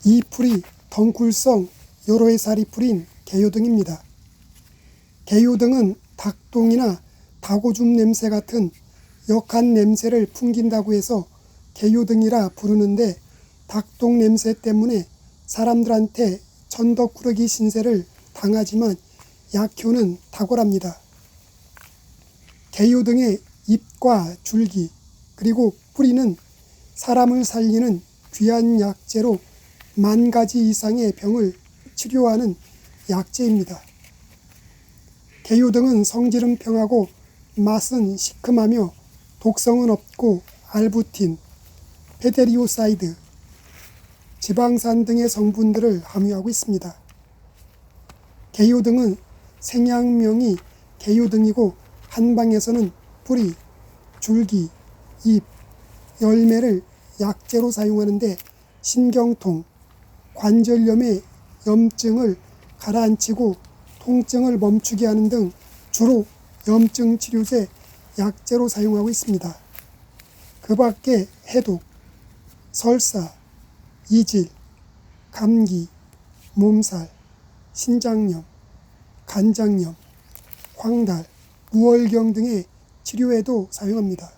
이 풀이 덩굴성 여로해살이 풀인 개요등입니다. 개요등은 닭똥이나 닭오줌 냄새 같은 역한 냄새를 풍긴다고 해서 개요등이라 부르는데, 닭똥 냄새 때문에 사람들한테 천덕꾸러기 신세를 당하지만 약효는 탁월합니다. 개요등의 잎과 줄기 그리고 뿌리는 사람을 살리는 귀한 약재로 10,000가지 이상의 병을 치료하는 약재입니다. 개요등은 성질은 평하고 맛은 시큼하며 독성은 없고 알부틴, 페데리오사이드, 지방산 등의 성분들을 함유하고 있습니다. 개요등은 생약명이 개요등이고 한방에서는 뿌리, 줄기, 잎, 열매를 약재로 사용하는데 신경통, 관절염의 염증을 가라앉히고 통증을 멈추게 하는 등 주로 염증 치료제 약재로 사용하고 있습니다. 그 밖에 해독, 설사, 이질, 감기, 몸살, 신장염, 간장염, 황달, 무월경 등의 치료에도 사용합니다.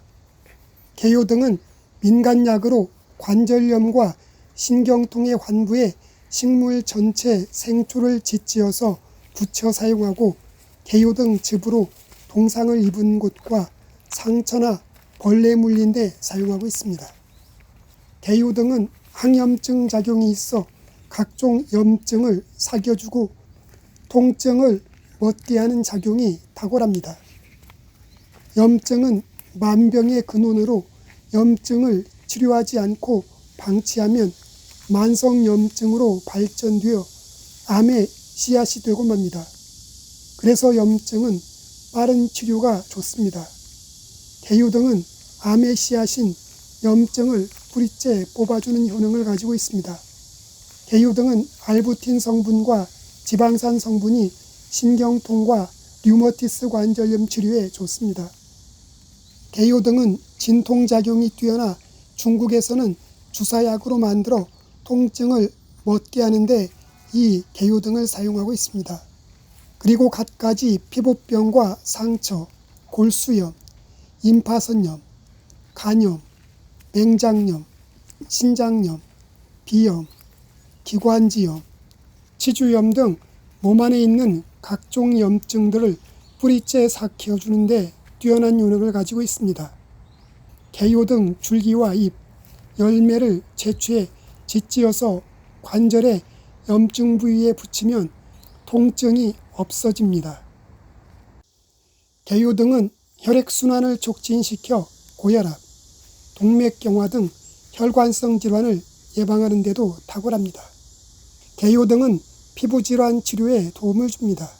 개요등은 민간약으로 관절염과 신경통의 환부에 식물 전체 생초를 짓지어서 부쳐 사용하고, 개요등 즙으로 동상을 입은 곳과 상처나 벌레 물린 데 사용하고 있습니다. 개요등은 항염증 작용이 있어 각종 염증을 사겨주고 통증을 멎게 하는 작용이 탁월합니다. 염증은 만병의 근원으로 염증을 치료하지 않고 방치하면 만성염증으로 발전되어 암의 씨앗이 되고 맙니다. 그래서 염증은 빠른 치료가 좋습니다. 개요등은 암의 씨앗인 염증을 뿌리째 뽑아주는 효능을 가지고 있습니다. 개요등은 알부틴 성분과 지방산 성분이 신경통과 류머티스 관절염 치료에 좋습니다. 개요등은 진통작용이 뛰어나 중국에서는 주사약으로 만들어 통증을 멎게 하는데 이 개요등을 사용하고 있습니다. 그리고 갖가지 피부병과 상처, 골수염, 임파선염, 간염, 맹장염, 신장염, 비염, 기관지염, 치주염 등 몸 안에 있는 각종 염증들을 뿌리째 삭혀주는데 뛰어난 효능을 가지고 있습니다. 개요등 줄기와 잎, 열매를 채취해 짓지어서 관절의 염증 부위에 붙이면 통증이 없어집니다. 개요등은 혈액순환을 촉진시켜 고혈압, 동맥경화 등 혈관성 질환을 예방하는 데도 탁월합니다. 개요등은 피부질환 치료에 도움을 줍니다.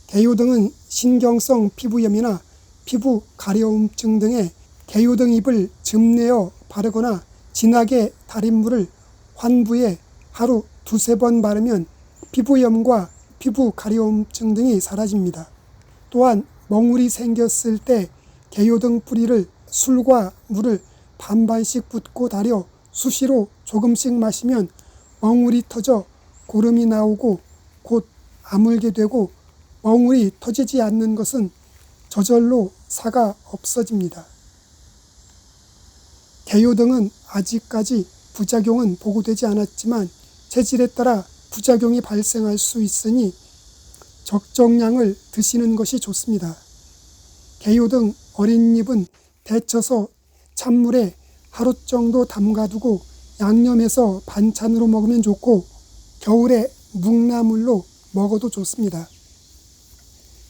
개요등은 신경성 피부염이나 피부 가려움증 등에 개요등 잎을 즙내어 바르거나 진하게 달인 물을 환부에 하루 2-3번 바르면 피부염과 피부 가려움증 등이 사라집니다. 또한 멍울이 생겼을 때 개요등 뿌리를 술과 물을 반반씩 붓고 달여 수시로 조금씩 마시면 멍울이 터져 고름이 나오고 곧 아물게 되고, 멍울이 터지지 않는 것은 저절로 사가 없어집니다. 개요등은 아직까지 부작용은 보고되지 않았지만 체질에 따라 부작용이 발생할 수 있으니 적정량을 드시는 것이 좋습니다. 개요등 어린 잎은 데쳐서 찬물에 하루 정도 담가두고 양념해서 반찬으로 먹으면 좋고, 겨울에 묵나물로 먹어도 좋습니다.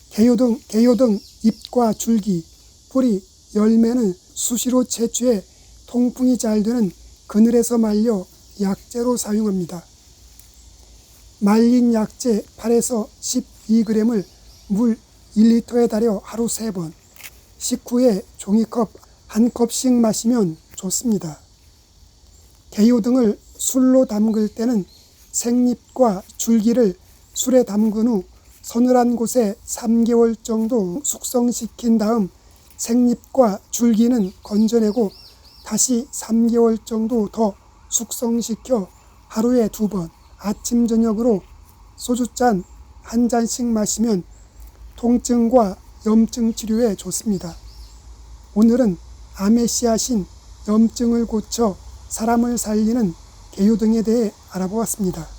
개요등 잎과 줄기, 뿌리, 열매는 수시로 채취해 통풍이 잘 되는 그늘에서 말려 약재로 사용합니다. 말린 약재 8에서 12g을 물 1리터에 달여 하루 3번, 식후에 종이컵 1컵씩 마시면 좋습니다. 개요등을 술로 담글 때는 생잎과 줄기를 술에 담근 후 서늘한 곳에 3개월 정도 숙성시킨 다음 생잎과 줄기는 건져내고 다시 3개월 정도 더 숙성시켜 하루에 2번 아침 저녁으로 소주잔 1잔씩 마시면 통증과 염증 치료에 좋습니다. 오늘은 암에 씨앗인 염증을 고쳐 사람을 살리는 개요 등에 대해 알아보았습니다.